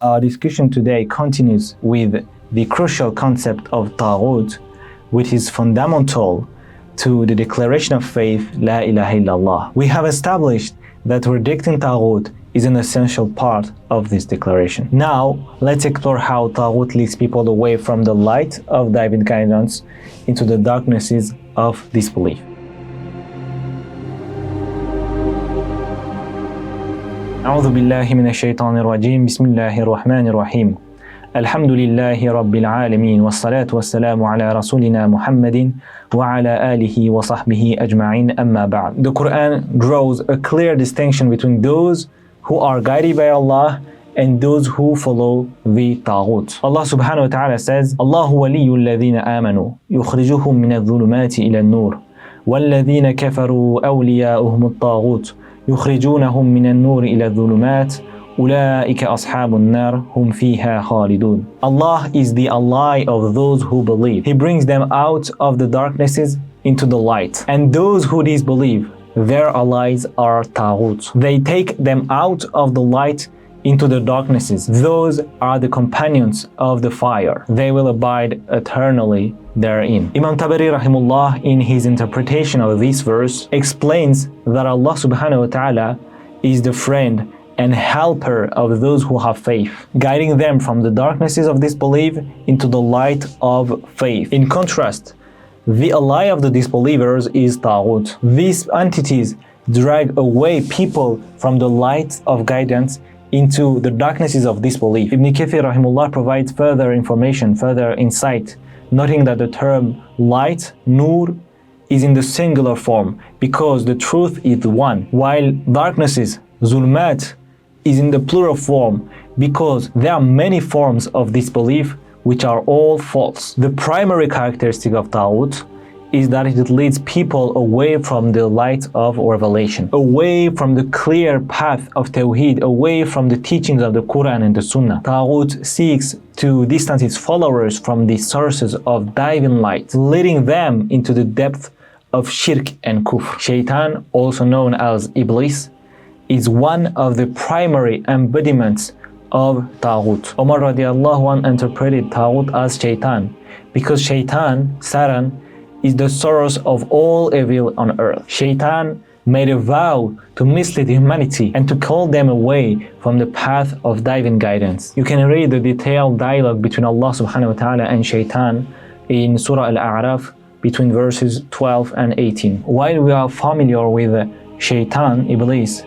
Our discussion today continues with the crucial concept of Taghut, which is fundamental to the declaration of faith, La ilaha illallah. We have established that rejecting Taghut is an essential part of this declaration. Now, let's explore how Taghut leads people away from the light of divine guidance into the darknesses of disbelief. أعوذ بالله من الشيطان الرجيم بسم الله الرحمن الرحيم الحمد لله رب العالمين والصلاة والسلام على رسولنا محمد وعلى آله وصحبه أجمعين أما بعد. The Quran draws a clear distinction between those who are guided by Allah and those who follow the Taghut. Allah subhanahu wa ta'ala says, الله ولي الذين آمنوا يخرجهم من الظلمات إلى النور والذين كفروا أولياؤهم الطاغوت يخرجونهم من النور إلى الظلمات أولئك أصحاب النار هم فيها خالدون. Allah is the ally of those who believe. He brings them out of the darknesses into the light. And those who disbelieve, their allies are Taghut. They take them out of the light into the darknesses. Those are the companions of the fire. They will abide eternally therein. Imam Tabari rahimullah, in his interpretation of this verse, explains that Allah subhanahu wa ta'ala is the friend and helper of those who have faith, guiding them from the darknesses of disbelief into the light of faith. In contrast, the ally of the disbelievers is Taghut. These entities drag away people from the light of guidance into the darknesses of disbelief. Ibn Kathir rahimullah provides further information, further insight, noting that the term light, nur, is in the singular form because the truth is one, while darknesses, zulmat, is in the plural form because there are many forms of disbelief which are all false. The primary characteristic of Taghut is that it leads people away from the light of revelation, away from the clear path of Tawheed, away from the teachings of the Quran and the Sunnah. Taghut seeks to distance its followers from the sources of divine light, leading them into the depth of shirk and kufr. Shaytan, also known as Iblis, is one of the primary embodiments of Taghut. Umar radiallahu anh interpreted Taghut as Shaytan because Shaytan, Satan, is the source of all evil on earth. Shaytan made a vow to mislead humanity and to call them away from the path of divine guidance. You can read the detailed dialogue between Allah subhanahu wa ta'ala and Shaytan in Surah Al-A'raf between verses 12 and 18. While we are familiar with Shaytan, Iblis,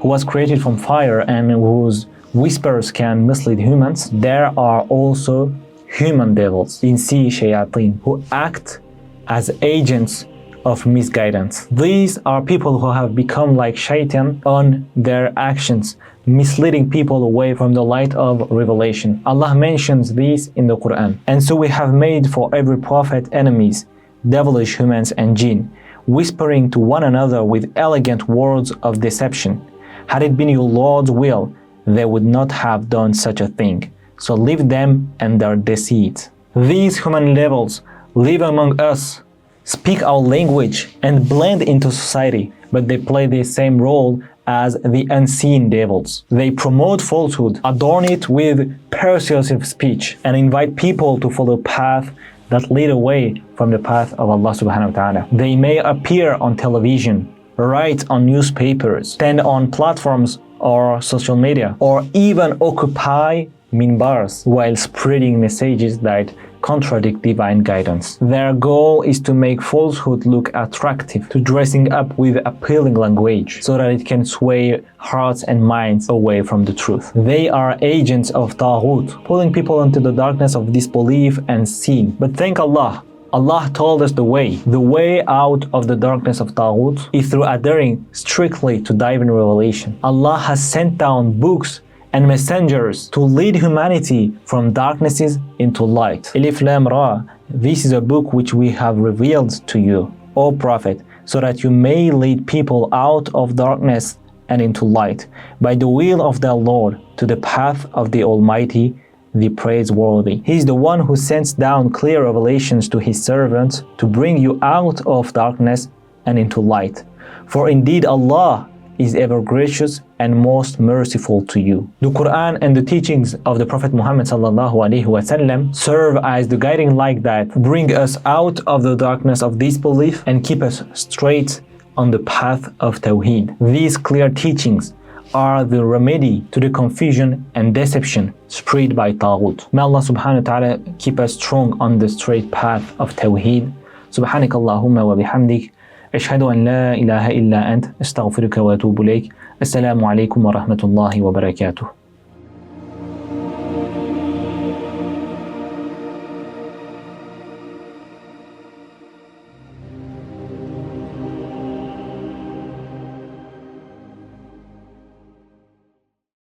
who was created from fire and whose whispers can mislead humans, there are also human devils, insi shayateen, who act as agents of misguidance. These are people who have become like Shaytan on their actions, misleading people away from the light of revelation. Allah mentions this in the Quran. And so we have made for every prophet enemies, devilish humans and jinn, whispering to one another with elegant words of deception. Had it been your Lord's will, they would not have done such a thing. So leave them and their deceit. These human devils live among us, speak our language, and blend into society, but they play the same role as the unseen devils. They promote falsehood, adorn it with persuasive speech, and invite people to follow paths that lead away from the path of Allah subhanahu wa ta'ala. They may appear on television, write on newspapers, stand on platforms or social media, or even occupy minbars while spreading messages that contradict divine guidance. Their goal is to make falsehood look attractive, to dressing up with appealing language so that it can sway hearts and minds away from the truth. They are agents of Taghut, pulling people into the darkness of disbelief and sin. But thank Allah, Allah told us the way. The way out of the darkness of Taghut is through adhering strictly to divine revelation. Allah has sent down books and messengers to lead humanity from darknesses into light. Alif Lam Ra, this is a book which we have revealed to you, O Prophet, so that you may lead people out of darkness and into light, by the will of their Lord, to the path of the Almighty, the praiseworthy. He is the one who sends down clear revelations to his servants to bring you out of darkness and into light. For indeed Allah is ever gracious and most merciful to you. The Quran and the teachings of the Prophet Muhammad ﷺ serve as the guiding light that bring us out of the darkness of disbelief and keep us straight on the path of Tawheed. These clear teachings are the remedy to the confusion and deception spread by Taghut. May Allah subhanahu wa ta'ala keep us strong on the straight path of Tawheed. سبحانك اللهم وبحمدك أشهد أن لا إله إلا أنت أستغفرك وأتوب إليك. السلام عليكم ورحمة الله وبركاته.